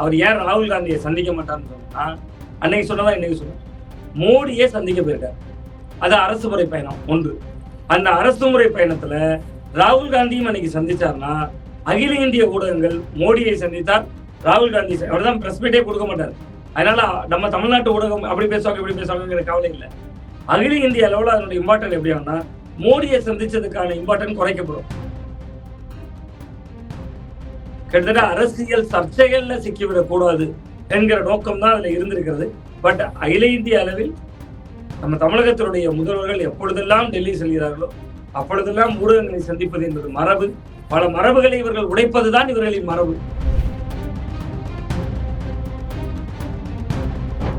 அவர் ஏன் ராகுல் காந்தியை சந்திக்க மாட்டார்னு சொன்னா, அன்னைக்கு சொன்னதா இன்னைக்கு சொன்ன மோடியே சந்திக்க போயிருக்காரு. அது அரசு முறை பயணம் ஒன்று. அந்த அரசு முறை பயணத்துல ராகுல் காந்தியும் அன்னைக்கு சந்திச்சார்னா, அகில இந்திய ஊடகங்கள் மோடியை சந்தித்தார், ராகுல் காந்தி அவர்தான் பிரஸ் மீட்டே கொடுக்க மாட்டார். அதனால நம்ம தமிழ்நாட்டு ஊடகம் அப்படி பேசுவாங்க இப்படி பேசுவாங்கிற கவலை இல்லை. அகில இந்திய அளவில் அதனுடைய இம்பார்ட்டன் எப்படி ஆகும்னா, மோடியை சந்திச்சதுக்கான இம்பார்ட்டன் குறைக்கப்படும். கிட்டத்தட்ட அரசியல் சர்ச்சைகள்ல சிக்கிவிடக் கூடாது என்கிற நோக்கம் தான் அதுல இருந்திருக்கிறது. பட் அகில இந்திய அளவில் நம்ம தமிழகத்தினுடைய முதல்வர்கள் எப்பொழுதெல்லாம் டெல்லி செல்கிறார்களோ அப்பொழுதெல்லாம் ஊடகங்களை சந்திப்பது என்பது மரபு. பல மரபுகளை இவர்கள் உடைப்பதுதான் இவர்களின் மரபு.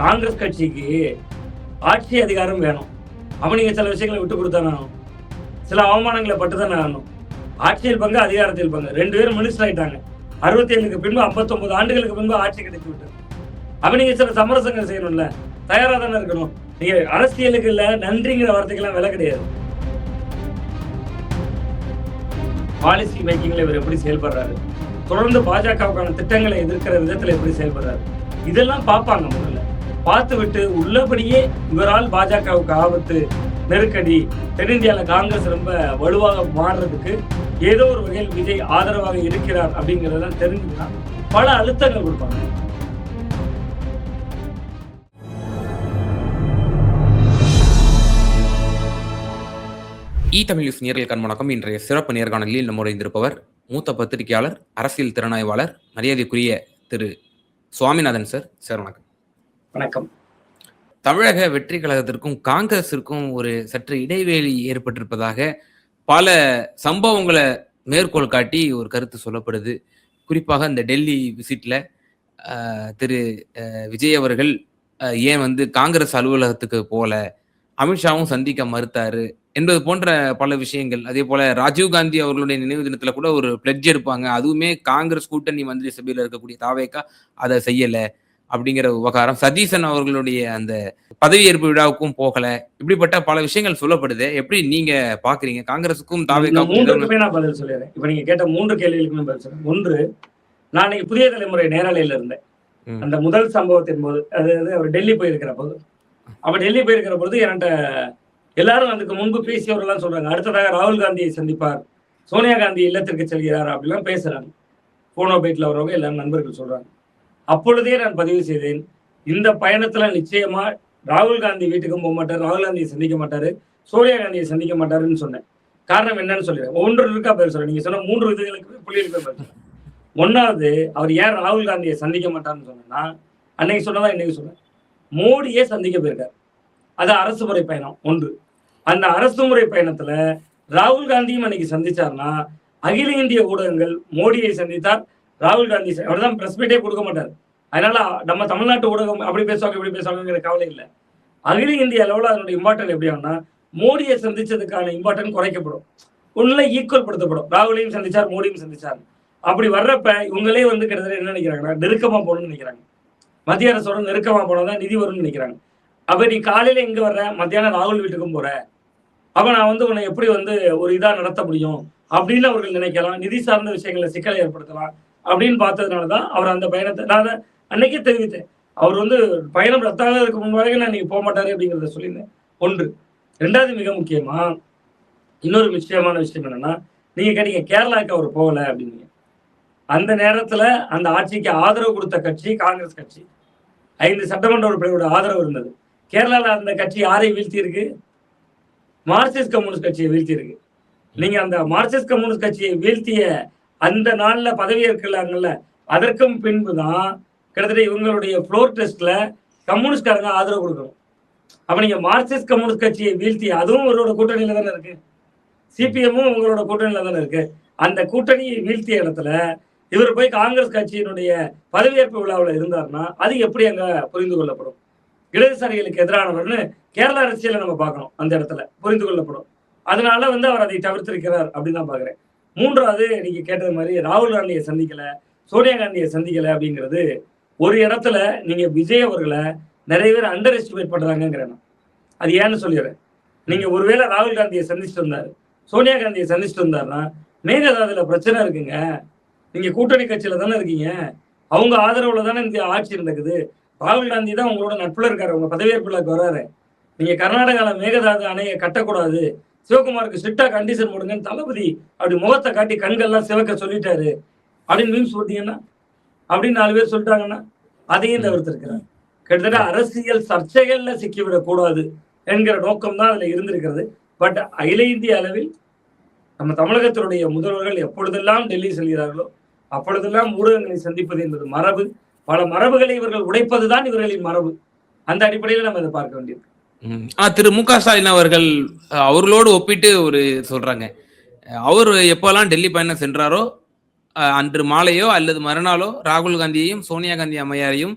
காங்கிரஸ் கட்சிக்கு ஆட்சி அதிகாரம் வேணும். அப்ப நீங்க சில விஷயங்களை விட்டு கொடுத்தானே ஆகணும், சில அவமானங்களை பட்டுதானே ஆகணும். ஆட்சியில் பங்கு அதிகாரத்தில் பங்கு, 2 பேரும் மினிஸ்டர் ஆயிட்டாங்க. 67க்கு பின்பு 59 ஆண்டுகளுக்கு பின்பு ஆட்சி கிடைத்து விட்டது. அப்ப நீங்க சில சமரசங்கள் செய்யணும்ல, தயாரா தானே இருக்கணும். நீங்க அரசியலுக்கு இல்ல நன்றிங்கிற வார்த்தைக்கெல்லாம் விலை கிடையாது. பாலிசி மேக்கிங்ல இவர் எப்படி செயல்படுறாரு, தொடர்ந்து பாஜகவுக்கான திட்டங்களை எதிர்க்கிற விதத்துல எப்படி செயல்படுறாரு, இதெல்லாம் பார்ப்பாங்க. முதல்ல பார்த்து விட்டு உள்ளபடியே இவரால் பாஜகவுக்கு ஆபத்து, நெருக்கடி, தென்னிந்தியாவில் காங்கிரஸ் ரொம்ப வலுவாக மாறுறதுக்கு ஏதோ ஒரு வகையில் விஜய் ஆதரவாக இருக்கிறார் அப்படிங்கிறதெல்லாம் தெரிஞ்சுன்னா பல அழுத்தங்கள் கொடுப்பாங்க. தமிழ் நியூஸ் நேயர்களுக்கு வணக்கம். இன்றைய சிறப்பு நேர்காணலில் நம்மோடு இருந்திருப்பவர் மூத்த பத்திரிகையாளர், அரசியல் திறனாய்வாளர், மரியாதைக்குரிய திரு சுவாமிநாதன் சார். சார் வணக்கம். வணக்கம். தமிழக வெற்றி கழகத்திற்கும் காங்கிரஸிற்கும் ஒரு சற்று இடைவெளி ஏற்பட்டிருப்பதாக பல சம்பவங்களை மேற்கோள் காட்டி ஒரு கருத்து சொல்லப்படுது. குறிப்பாக இந்த டெல்லி விசிட்ல திரு விஜய் அவர்கள் ஏன் காங்கிரஸ் அலுவலகத்துக்கு போல, அமித்ஷாவும் சந்திக்க மறுத்தாரு என்பது போன்ற பல விஷயங்கள். அதே போல ராஜீவ்காந்தி அவர்களுடைய நினைவு தினத்துல கூட ஒரு பிளட்ஜ் எடுப்பாங்க, அதுவுமே காங்கிரஸ் கூட்டணி மந்திரி சபையில் இருக்கக்கூடிய தாவேகா அதை செய்யல அப்படிங்கிற விவகாரம். சதீசன் அவர்களுடைய அந்த பதவியேற்பு விழாவுக்கும் போகல, இப்படிப்பட்ட பல விஷயங்கள் சொல்லப்படுது. எப்படி நீங்க பாக்குறீங்க காங்கிரஸுக்கும் தாவேகாவுக்கும்? நான் பதில் சொல்லிடுறேன். இப்ப நீங்க கேட்ட 3 கேள்விகளுக்குமே பதில் சொல்றேன். ஒன்று, நான் இன்னைக்கு புதிய தலைமுறை நேரலையில இருந்தேன். அந்த முதல் சம்பவத்தின் போது, அதாவது அவர் டெல்லி போயிருக்கிற போது, அப்ப டெல்லி போயிருக்கிற பொழுது என்கிட்ட எல்லாரும் அதுக்கு முன்பு பேசியவர்கள்லாம் சொல்றாங்க, அடுத்ததாக ராகுல் காந்தியை சந்திப்பார், சோனியா காந்தி இல்லத்திற்கு செல்கிறார் அப்படிலாம் பேசுறாங்க. போனோ பைட்ல வரவங்க எல்லாரும் நண்பர்கள் சொல்றாங்க. அப்பொழுதே நான் பதிவு செய்தேன், இந்த பயணத்துல நிச்சயமா ராகுல் காந்தி வீட்டுக்கும் போக மாட்டார், ராகுல் காந்தியை சந்திக்க மாட்டாரு, சோனியா காந்தியை சந்திக்க மாட்டாருன்னு சொன்னேன். காரணம் என்னன்னு சொல்லிடுறேன். 1 இருக்கா பேர் சொல்றேன். நீங்க சொன்ன 3 இதுகளுக்கு புள்ளிகளுக்கு பேர் சொல்றேன். 1வது, அவர் ஏன் ராகுல் காந்தியை சந்திக்க மாட்டாருன்னு சொன்னா, அன்னைக்கு சொன்னதா இன்னைக்கு சொன்னேன், மோடியே சந்திக்க போயிருக்காரு. அது அரசு முறை பயணம் ஒன்று. அந்த அரசு முறை பயணத்துல ராகுல் காந்தியும் அன்னைக்கு சந்திச்சார்னா, அகில இந்திய ஊடகங்கள் மோடியை சந்தித்தார், ராகுல் காந்தி அவர்தான் பிரஸ் மீட்டே கொடுக்க மாட்டார். அதனால நம்ம தமிழ்நாட்டு ஊடகம் அப்படி பேசுவாங்க இப்படி பேசுவாங்கிற கவலை இல்லை. அகில இந்திய அளவில் அதனுடைய இம்பார்ட்டன் எப்படி ஆகும்னா, மோடியை சந்திச்சதுக்கான இம்பார்ட்டன் குறைக்கப்படும், உள்ள ஈக்குவல் படுத்தப்படும். ராகுலையும் சந்திச்சார், மோடியும் சந்திச்சார். அப்படி வர்றப்ப இவங்களே கிட்டத்தட்ட என்ன நினைக்கிறாங்கன்னா, நெருக்கமா போகணும்னு நினைக்கிறாங்க. மத்திய அரசோட நெருக்கமா போனதான் நிதி வரும்னு நினைக்கிறாங்க. அப்ப நீ காலையில எங்க வர்ற, மத்தியானம் ராகுல் வீட்டுக்கும் போற, அப்ப நான் உன்னை எப்படி ஒரு இதா நடத்த முடியும் அப்படின்னு அவர்கள் நினைக்கலாம். நிதி சார்ந்த விஷயங்களை சிக்கலை ஏற்படுத்தலாம் அப்படின்னு பார்த்ததுனாலதான் அவர் அந்த பயணத்தை நான் அன்னைக்கே தெரிவித்தேன். அவர் பயணம் ரத்தாக இருக்க முன்பாக நான் இன்னைக்கு போக மாட்டாரு அப்படிங்கிறத சொல்லியிருந்தேன். 1. 2வது, மிக முக்கியமா இன்னொரு முக்கியமான விஷயம் என்னன்னா, நீங்க கேட்டீங்க கேரளாவுக்கு அவர் போகல அப்படின்னு. அந்த நேரத்துல அந்த ஆட்சிக்கு ஆதரவு கொடுத்த கட்சி காங்கிரஸ் கட்சி. 5 சட்டமன்ற உறுப்பினரோட ஆதரவு இருந்தது. கேரளால அந்த கட்சி யாரை வீழ்த்தி இருக்கு? மார்க்சிஸ்ட் கம்யூனிஸ்ட் கட்சியை வீழ்த்தி இருக்கு. நீங்க அந்த மார்க்சிஸ்ட் கம்யூனிஸ்ட் கட்சியை வீழ்த்திய அந்த நாள்ல பதவியேற்கலாங்கல்ல, அதற்கும் பின்புதான் கிட்டத்தட்ட இவங்களுடைய ஃப்ளோர் டெஸ்ட்ல கம்யூனிஸ்ட்காரங்க ஆதரவு கொடுக்கணும். அப்ப நீங்க மார்க்சிஸ்ட் கம்யூனிஸ்ட் கட்சியை வீழ்த்தி, அதுவும் உங்களோட கூட்டணியில தானே இருக்கு, சிபிஎம்மும் உங்களோட கூட்டணியில தானே இருக்கு. அந்த கூட்டணியை வீழ்த்திய இடத்துல இவர் போய் காங்கிரஸ் கட்சியினுடைய பதவியேற்பு விழாவில் இருந்தார்னா அது எப்படி அங்க புரிந்து கொள்ளப்படும்? இடதுசாரிகளுக்கு எதிரானவர்னு கேரளா அரசியல நம்ம பார்க்கணும், அந்த இடத்துல புரிந்து கொள்ளப்படும். அதனால அவர் அதை தவிர்த்திருக்கிறார் அப்படின்னு தான் பாக்குறேன். 3வது, நீங்க கேட்டது மாதிரி ராகுல் காந்தியை சந்திக்கல, சோனியா காந்தியை சந்திக்கல அப்படிங்கிறது ஒரு இடத்துல நீங்க விஜய் அவர்களை நிறைய பேர் அண்டர் எஸ்டிமேட் பண்றாங்கிறேன். அது ஏன்னு சொல்லிடுறேன். நீங்க ஒருவேளை ராகுல் காந்தியை சந்திச்சுட்டு இருந்தாரு, சோனியா காந்தியை சந்திச்சுட்டு இருந்தாருன்னா மேகதாதுல பிரச்சனை இருக்குங்க, நீங்க கூட்டணி கட்சியில தானே இருக்கீங்க, அவங்க ஆதரவுல தானே இந்த ஆட்சி இருந்தது. ராகுல் காந்தி தான் உங்களோட நட்புல இருக்காரு, உங்க பதவியேற்புக்கு வர்றாரு. நீங்க கர்நாடகால மேகதாது அணையை கட்டக்கூடாது, சிவகுமாருக்கு ஸ்ட்ரிக்டா கண்டிஷன் போடுங்கன்னு தளபதி அப்படி முகத்தை காட்டி கண்கள்லாம் சிவக்க சொல்லிட்டாரு அப்படின்னு மீம்ஸ் போட்டீங்கன்னா, அப்படின்னு 4 பேர் சொல்லிட்டாங்கன்னா அதையும் தவிர்த்திருக்கிறார். கிட்டத்தட்ட அரசியல் சர்ச்சைகள்ல சிக்கிவிடக் கூடாது என்கிற நோக்கம் தான் அதுல இருந்திருக்கிறது. பட் அகில இந்திய அளவில் நம்ம தமிழகத்தினுடைய முதல்வர்கள் எப்பொழுதெல்லாம் டெல்லி செல்கிறார்களோ அப்பொழுதெல்லாம் ஊடகங்களை சந்திப்பது என்பது மரபு. பல மரபுகளை இவர்கள் உடைப்பதுதான் இவர்களின் மரபு. அந்த அடிப்படையில் நம்ம இதை பார்க்க வேண்டியது. திரு மு க ஸ்டாலின் அவர்கள் அவர்களோடு ஒப்பிட்டு ஒரு சொல்றாங்க, அவர் எப்பெல்லாம் டெல்லி பயணம் சென்றாரோ அன்று மாலையோ அல்லது மறுநாளோ ராகுல் காந்தியையும் சோனியா காந்தி அம்மையாரையும்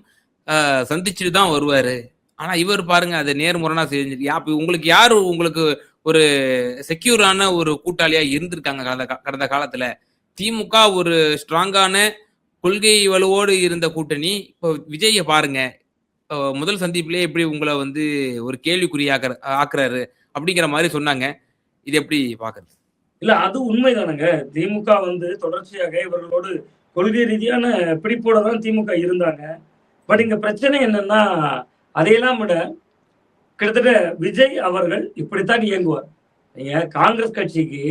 சந்திச்சுட்டு தான் வருவாரு. ஆனா இவர் பாருங்க அதை நேர்முரணா செஞ்சு உங்களுக்கு யாரு உங்களுக்கு ஒரு செக்யூரான ஒரு கூட்டாளியா இருந்திருக்காங்க கடந்த காலத்துல? திமுக ஒரு ஸ்ட்ராங்கான கொள்கை வலுவோடு இருந்த கூட்டணி. இப்போ விஜய பாருங்க, முதல் சந்திப்பிலே எப்படி உங்களை வந்து ஒரு ஆக்குறாரு அப்படிங்கிற மாதிரி சொன்னாங்க. இது எப்படி பாக்குறது? இல்ல, அது உண்மைதானுங்க. திமுக வந்து தொடர்ச்சியாக இவர்களோடு கொள்கை ரீதியான பிடிப்போட தான் திமுக இருந்தாங்க. பட் இங்க பிரச்சனை என்னன்னா, அதையெல்லாம் விட கிட்டத்தட்ட விஜய் அவர்கள் இப்படித்தான் இயங்குவார். நீங்க காங்கிரஸ் கட்சிக்கு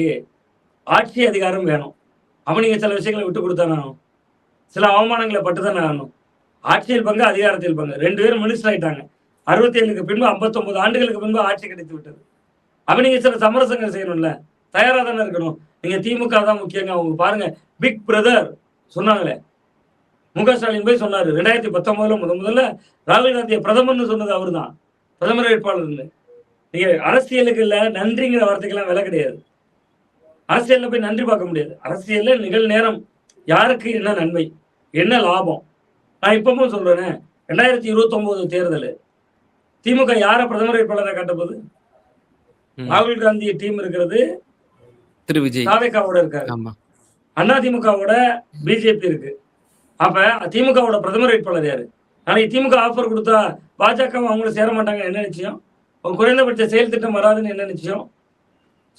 ஆட்சி அதிகாரம் வேணும், அவன் நீங்க சில விஷயங்களை விட்டு கொடுத்தானே ஆகணும், சில அவமானங்களை பட்டுதானே ஆகணும். ஆட்சியில் பங்கு, அதிகாரத்தில் பங்கு. 2 பேரும் மினிஸ்டர் ஆயிட்டாங்க. 67க்கு பின்பு 59 ஆண்டுகளுக்கு பின்பு ஆட்சி கிடைத்து விட்டது. அப்ப நீங்க சில சமரசங்கள் செய்யணும்ல, தயாரா தானே இருக்கணும். நீங்க திமுக தான் முக்கியங்க. அவங்க பாருங்க, பிக் பிரதர் சொன்னாங்களே, மு க ஸ்டாலின் போய் சொன்னாரு 2019 முதல்ல ராகுல் காந்தியை பிரதமர்னு சொன்னது அவரு தான், பிரதமர் வேட்பாளர். நீங்க அரசியலுக்கு இல்ல நன்றிங்கிற வார்த்தைக்கெல்லாம் விலை கிடையாது. அரசியல்ல போய் நன்றி பார்க்க முடியாது. அரசியல்ல நிகழ்நேரம் யாருக்கு என்ன நன்மை, என்ன லாபம். நான் இப்பவும் சொல்றேன், 2029 தேர்தல் திமுக யார பிரதமர் வேட்பாளரை காட்டப்போகுது? ராகுல் காந்தி டீம் இருக்கிறது திரு விஜய், தாவேகாவோட இருக்காரு, அண்ணா திமுகவோட பிஜேபி இருக்கு. அப்ப திமுகவோட பிரதமர் வேட்பாளர் யாரு? நாளைக்கு திமுக ஆஃபர் கொடுத்தா பாஜக அவங்களும் சேர மாட்டாங்க என்ன நிச்சயம்? அவங்க குறைந்தபட்ச செயல் திட்டம் வராதுன்னு என்ன நிச்சயம்?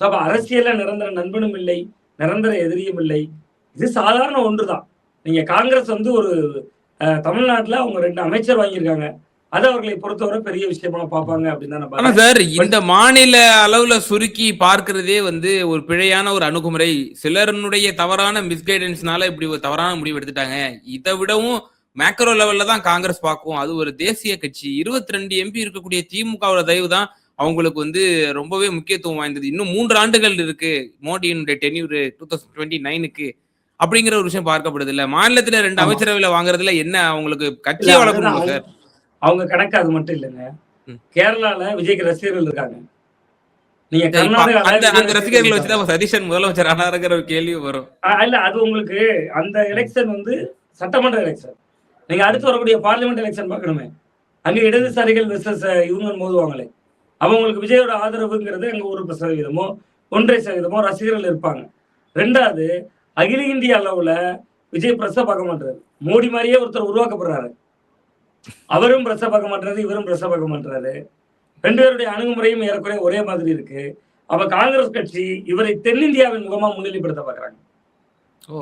ஸோ அப்ப அரசியல்ல நிரந்தர நண்பனும் இல்லை, நிரந்தர எதிரியும் இல்லை. இது சாதாரண ஒன்றுதான். நீங்க காங்கிரஸ் வந்து ஒரு தமிழ்நாட்டுல அவங்க 2 அமைச்சர் வாங்கியிருக்காங்க, அது அவர்களை பொறுத்தவரை பெரிய விஷயமா பார்ப்பாங்க அப்படின்னு தான். சார், இந்த மாநில அளவுல சுருக்கி பார்க்கிறதே வந்து ஒரு பிழையான ஒரு அணுகுமுறை. சிலருடைய தவறான மிஸ்கைடன்ஸ்னால இப்படி ஒரு தவறான முடிவு எடுத்துட்டாங்க. இதை விடவும் மேக்ரோ லெவல்ல தான் காங்கிரஸ் பார்க்கும். அது ஒரு தேசிய கட்சி, 22 எம்பி இருக்கக்கூடிய திமுகவோட தயவு தான் அவங்களுக்கு வந்து ரொம்பவே முக்கியத்துவம் வாய்ந்தது. இன்னும் 3 ஆண்டுகள் இருக்கு மோடியினுடைய டென்யூர் 2029க்கு அப்படிங்கிற ஒரு விஷயம் பார்க்கப்படுது இல்ல. மாநிலத்துல 2 அமைச்சரவையில வாங்குறதுல என்ன அவங்களுக்கு கட்சியை வளர்க்கணும் சார்? அவங்க கணக்கு அது மட்டும் இல்லைங்க. கேரளால விஜய்க்கு ரசிகர்கள் இருக்காங்க. நீங்க அந்த ரசிகர்கள் வச்சுதான் சதீஷன் முதலமைச்சர் ஆனாருங்கிற ஒரு கேள்வி வரும். இல்ல, அது உங்களுக்கு அந்த எலெக்ஷன் வந்து சட்டமன்ற எலெக்ஷன். நீங்க அடுத்து வரக்கூடிய பார்லிமெண்ட் எலெக்ஷன் பார்க்கணுமே, அங்க இடதுசாரிகள் வெர்சஸ் இவங்க மோதுவாங்களே, அவங்களுக்கு விஜயோட ஆதரவுங்கிறது அங்க 1% 1.5% ரசிகர்கள் இருப்பாங்க. 2வது, அகில இந்திய அளவுல விஜய் பிரஸ பார்க்க மாட்டாரு. மோடி மாதிரியே ஒருத்தர் உருவாக்கப்படுறாரு, அவரும் பிரஸ பார்க்க மாட்டாரு, இவரும் பிரஸ பார்க்க மாட்டாரு. 2 பேருடைய அணுகுமுறையும் ஏறக்குறைய ஒரே மாதிரி இருக்கு. அப்ப காங்கிரஸ் கட்சி இவரை தென்னிந்தியாவின் முகமா முன்னிலைப்படுத்த பாக்குறாங்க.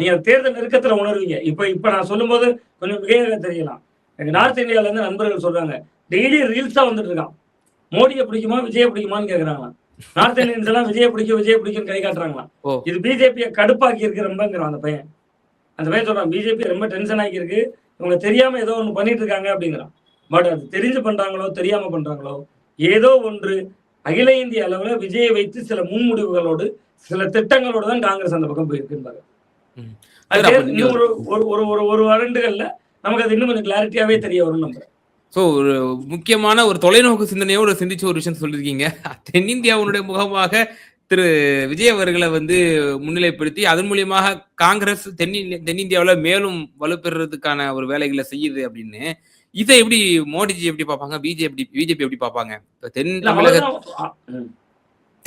நீங்க தேர்தல் நெருக்கத்துல உணர்வீங்க. இப்ப நான் சொல்லும் போது கொஞ்சம் மிகையாக தெரியலாம். எனக்கு நார்த் இந்தியால இருந்து நண்பர்கள் சொல்றாங்க, டெய்லி ரீல்ஸா வந்துட்டு இருக்கான், மோடியை பிடிக்குமா விஜய பிடிக்குமான்னு கேக்குறாங்களாம். நார்த் இந்தியன்ஸ் எல்லாம் விஜய பிடிக்கும் கை காட்டுறாங்களாம். இது பிஜேபியை கடுப்பாக்கி இருக்கு ரொம்பங்கிறான் அந்த பையன். அந்த பையன் சொல்றான், பிஜேபி ரொம்ப டென்ஷன் ஆகி இருக்கு, இவங்க தெரியாம ஏதோ ஒண்ணு பண்ணிட்டு இருக்காங்க அப்படிங்கிறான். பட் அது தெரிஞ்சு பண்றாங்களோ தெரியாம பண்றாங்களோ ஏதோ ஒன்று, அகில இந்திய அளவுல விஜயை வைத்து சில முன்முடிவுகளோடு சில திட்டங்களோடு தான் காங்கிரஸ் அந்த பக்கம் போயிருக்குன்றாங்க. இன்னும் ஒரு ஆண்டுகள்ல நமக்கு அது இன்னும் கொஞ்சம் கிளாரிட்டியாவே தெரிய வரும் நம்புறேன். ஸோ ஒரு முக்கியமான ஒரு தொலைநோக்கு சிந்தனையோடு சிந்திச்சு ஒரு விஷயம் சொல்லியிருக்கீங்க. தென்னிந்தியாவுடைய முகமாக திரு விஜய் அவர்களை வந்து முன்னிலைப்படுத்தி அதன் மூலியமாக காங்கிரஸ் தென்னிந்தியாவில் மேலும் வலுப்பெறதுக்கான ஒரு வேலைகளை செய்யுது அப்படின்னு. இதை எப்படி மோடிஜி எப்படி பார்ப்பாங்க, பிஜேபி எப்படி பார்ப்பாங்க?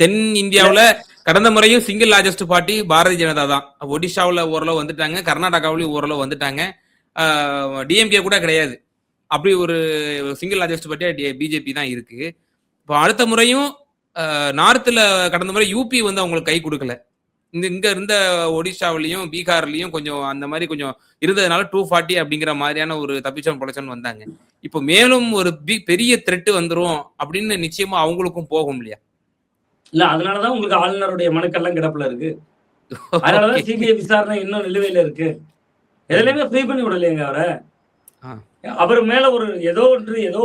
தென் இந்தியாவுல கடந்த முறையும் single largest party Bharatiya Janata தான். ஒடிஷாவில் ஓரளவு வந்துட்டாங்க, கர்நாடகாவிலையும் ஓரளவு வந்துட்டாங்க, டிஎம்கே கூட கிடையாது. அப்படி ஒரு சிங்கிள் லார்ஜஸ்ட் பார்ட்டியா பிஜேபி தான் இருக்கு. இப்போ அடுத்த முறையும் நார்த்ல கடந்த முறை யூபி வந்து அவங்களுக்கு கை கொடுக்கல. இங்க இருந்த ஒடிஷாவிலையும் பீகார்லயும் கொஞ்சம் அந்த மாதிரி கொஞ்சம் இருந்ததுனால 240 அப்படிங்கிற மாதிரியான ஒரு தப்பிச்சவன் பொழைச்சவன் வந்தாங்க. இப்போ மேலும் ஒரு பெரிய த்ரெட் வந்துரும் அப்படின்னு நிச்சயமா அவங்களுக்கும் போகும் இல்லையா? இல்ல அதனாலதான் உங்களுக்கு ஆளுநருடைய மனுக்கள்லாம் கிடப்புல இருக்கு. அதனாலதான் ஓகே. சிபிஐ விசாரணை இன்னும் நிலுவையில இருக்கு. எதுலையுமே ஃப்ரீ பண்ணி விடலையேங்க அவரை. ஆ. அவர் மேல ஒரு ஏதோ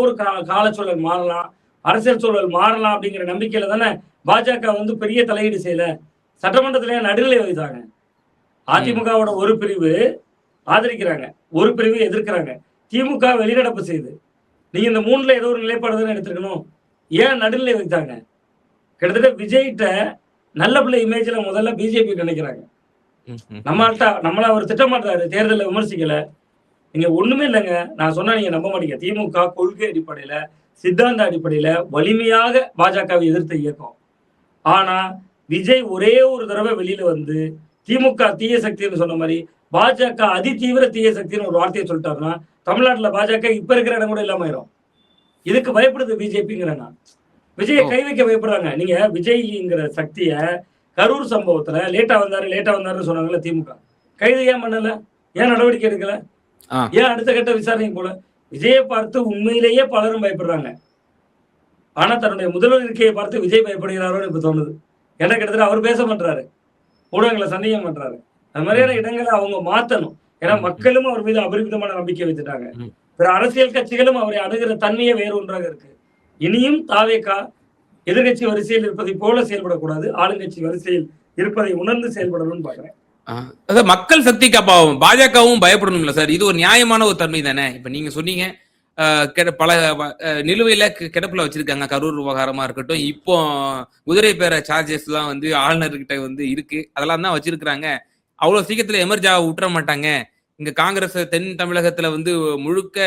ஒரு காலச்சூழல் மாறலாம், அரசியல் சூழல் மாறலாம் அப்படிங்கிற நம்பிக்கையில தானே பாஜக வந்து பெரிய தலையீடு செய்யல. சட்டமன்றத்திலே நடுநிலை வைத்தாங்க. அதிமுகவோட ஒரு பிரிவு ஆதரிக்கிறாங்க, ஒரு பிரிவு எதிர்க்கிறாங்க. திமுக வெளிநடப்பு செய்யுது. நீங்க இந்த 3ல ஏதோ ஒரு நிலைப்பாடு தானே எடுத்துக்கணும். ஏன் நடுநிலை வைத்தாங்க? கிட்டத்தட்ட விஜய்கிட்ட நல்ல பிள்ளை இமேஜ்ல முதல்ல பிஜேபி நினைக்கிறாங்க. நம்மள அவர் திட்டமாட்டாரு, தேர்தலை விமர்சிக்கல. நீங்க ஒண்ணுமே இல்லைங்க. நான் சொன்னா நீங்க நம்ப மாட்டீங்க. திமுக கொள்கை அடிப்படையில, சித்தாந்த அடிப்படையில வலிமையாக பாஜகவை எதிர்த்த இயக்கம். ஆனா விஜய் ஒரே ஒரு தடவை வெளியில வந்து திமுக தீய சக்தின்னு சொன்ன மாதிரி பாஜக அதிதீவிர தீய சக்தின்னு ஒரு வார்த்தையை சொல்லிட்டாருன்னா தமிழ்நாட்டுல பாஜக இப்ப இருக்கிற இடம் கூட இல்லாம ஆயிரும். இதுக்கு பயப்படுது பிஜேபிங்கிறேன் நான். விஜயை கை வைக்க பயப்படுறாங்க. நீங்க விஜய்ங்கிற சக்திய கரூர் சம்பவத்துல லேட்டா வந்தாருன்னு சொன்னாங்கல்ல திமுக. கைது ஏன் பண்ணல? ஏன் நடவடிக்கை எடுக்கல? ஏன் அடுத்த கட்ட விசாரணை போல? விஜயை பார்த்து உண்மையிலேயே பலரும் பயப்படுறாங்க. ஆனா தன்னுடைய முதல்வர் இருக்கையை பார்த்து விஜய் பயப்படுகிறாரோன்னு இப்ப தோணுது. ஏன்னா கிட்டத்தட்ட அவர் பேச பண்றாரு, ஊடகங்களை சந்தேகம் பண்றாரு. அது மாதிரியான இடங்களை அவங்க மாத்தணும். ஏன்னா மக்களும் அவர் மீது அபரிமிதமான நம்பிக்கை வைத்துட்டாங்க. பிற அரசியல் கட்சிகளும் அவரை அணுகிற தன்மையே வேறு ஒன்றாக இருக்கு. இனியும் தாவேகா எதிர்கட்சி வரிசையில் இருப்பதை போல செயல்படக்கூடாது, ஆளுங்கட்சி வரிசையில் இருப்பதை உணர்ந்து செயல்படணும்னு பாக்குறேன். மக்கள் சக்திக்கு அப்ப பாஜகவும் பயப்படணும்ல சார்? இது ஒரு நியாயமான ஒரு தன்மை தானே? இப்ப நீங்க சொன்னீங்க பல நிலுவையில கிடப்புல வச்சிருக்காங்க, கரூர் விவகாரமா இருக்கட்டும், இப்போ குதிரை பேர சார்ஜஸ் எல்லாம் வந்து ஆளுநர்கிட்ட வந்து இருக்கு, அதெல்லாம் தான் வச்சிருக்காங்க. அவ்வளவு சீக்கிரத்துல எமர்ஜா விட்டுற மாட்டாங்க. இங்க காங்கிரஸ் தென் தமிழகத்துல வந்து முழுக்க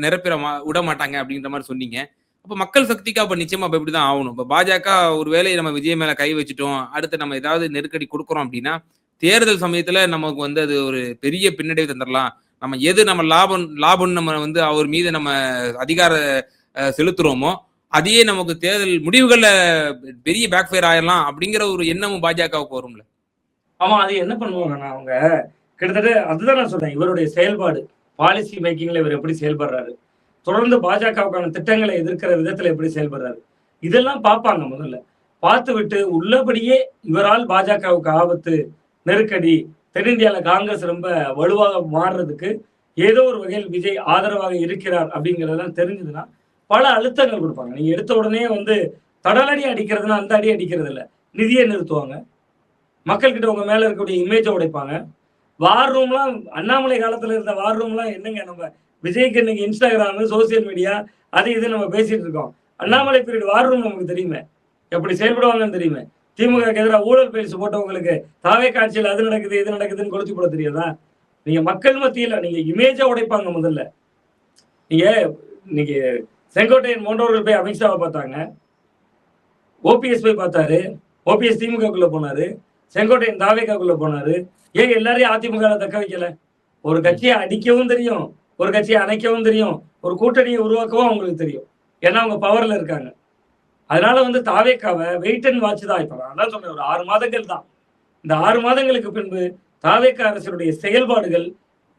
நிரப்பிட விட மாட்டாங்க அப்படின்ற மாதிரி சொன்னீங்க. அப்ப மக்கள் சக்திக்கு அப்ப நிச்சயமா அப்ப இப்படிதான் ஆகணும். இப்ப பாஜக ஒரு வேலையை நம்ம விஜய் மேல கை வச்சுட்டோம், அடுத்து நம்ம ஏதாவது நெருக்கடி கொடுக்குறோம் அப்படின்னா தேர்தல் சமயத்துல நமக்கு வந்து அது ஒரு பெரிய பின்னடைவு தந்துடலாம். நம்ம எது நம்ம லாபம் நம்ம வந்து அவர் மீது நம்ம அதிகார செலுத்துறோமோ அதையே நமக்கு தேர்தல் முடிவுகள்ல பெரிய பேக்ஃபயர் ஆயிடலாம் அப்படிங்கிற ஒரு எண்ணமும் பாஜகவுக்கு வரும்ல. ஆமா, அது என்ன பண்ணுவாங்கன்னா அவங்க கிட்டத்தட்ட அதுதான் நான் சொல்றேன். இவருடைய செயல்பாடு பாலிசி மேக்கிங்ல இவர் எப்படி செயல்படுறாரு, தொடர்ந்து பாஜகவுக்கான திட்டங்களை எதிர்க்கிற விதத்துல எப்படி செயல்படுறாரு, இதெல்லாம் பார்ப்பாங்க. முதல்ல பார்த்து விட்டு உள்ளபடியே இவரால் பாஜகவுக்கு ஆபத்து, நெருக்கடி, தென்னிந்தியாவில் காங்கிரஸ் ரொம்ப வலுவாக மாறுறதுக்கு ஏதோ ஒரு வகையில் விஜய் ஆதரவாக இருக்கிறார் அப்படிங்கிறதெல்லாம் தெரிஞ்சதுன்னா பல அழுத்தங்கள் கொடுப்பாங்க. நீங்க எடுத்த உடனே வந்து தடலடி அடிக்கிறதுனா அந்த அடி அடிக்கிறது இல்லை, நிதியை நிறுத்துவாங்க, மக்கள் கிட்ட உங்க மேல இருக்கக்கூடிய இமேஜை உடைப்பாங்க. வார் ரூம்லாம் அண்ணாமலை காலத்துல இருந்த வார் ரூம்லாம் என்னங்க, நம்ம விஜய்க்கு இன்னைக்கு இன்ஸ்டாகிராம், சோசியல் மீடியா அது இது நம்ம பேசிட்டு இருக்கோம். அண்ணாமலை பீரியட் வார் ரூம் நமக்கு தெரியுமே, எப்படி செயல்படுவாங்கன்னு தெரியுமே. திமுக எதிராக ஊழல் பேசி போட்டவங்களுக்கு தாவே காட்சியில் அது நடக்குது இது நடக்குதுன்னு கொளுத்தி போட தெரியாதா? நீங்க மக்கள் மத்தியில நீங்க இமேஜா உடைப்பாங்க. முதல்ல நீங்க இன்னைக்கு செங்கோட்டையன் போன்றவர்கள் போய் அமித்ஷாவை பார்த்தாங்க, ஓபிஎஸ் போய் பார்த்தாரு, ஓபிஎஸ் திமுகக்குள்ள போனாரு, செங்கோட்டையன் தாவேக்காக்குள்ள போனாரு. ஏன் எல்லாரையும் அதிமுக தக்க வைக்கல? ஒரு கட்சியை அடிக்கவும் தெரியும், ஒரு கட்சியை அணைக்கவும் தெரியும், ஒரு கூட்டணியை உருவாக்கவும் அவங்களுக்கு தெரியும். ஏன்னா அவங்க பவர்ல இருக்காங்க. அதனால வந்து தாவேக்காவை வெயிட் அண்ட் வாட்ச் தான். இப்ப நான் சொன்னேன், ஒரு 6 மாதங்கள் தான். இந்த 6 மாதங்களுக்கு பின்பு தாவேக்கா அரசுடைய செயல்பாடுகள்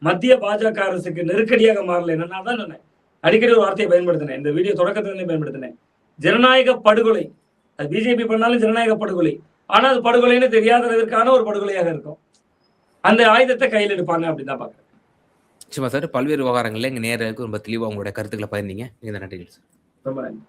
மத்திய பாஜக அரசுக்கு நெருக்கடியாக மாறல. என்னன்னா தான் சொன்னேன், அடிக்கடி ஒரு வார்த்தையை பயன்படுத்தினேன், இந்த வீடியோ தொடக்கத்திலிருந்தே பயன்படுத்தினேன், ஜனநாயக படுகொலை. அது பிஜேபி பண்ணாலும் ஜனநாயக படுகொலை, ஆனா அது படுகொலைன்னு தெரியாததற்கான ஒரு படுகொலையாக இருக்கும். அந்த ஆயுதத்தை கையில் எடுப்பாங்க அப்படின்னு தான் பாக்குறேன். நிச்சயமா சார், பல்வேறு விவகாரங்கள்ல எங்க நேருக்கு ரொம்ப தெளிவா உங்களுடைய கருத்துக்களை பகிர்ந்தீங்க. நன்றிகள் சார். ரொம்ப நன்றி.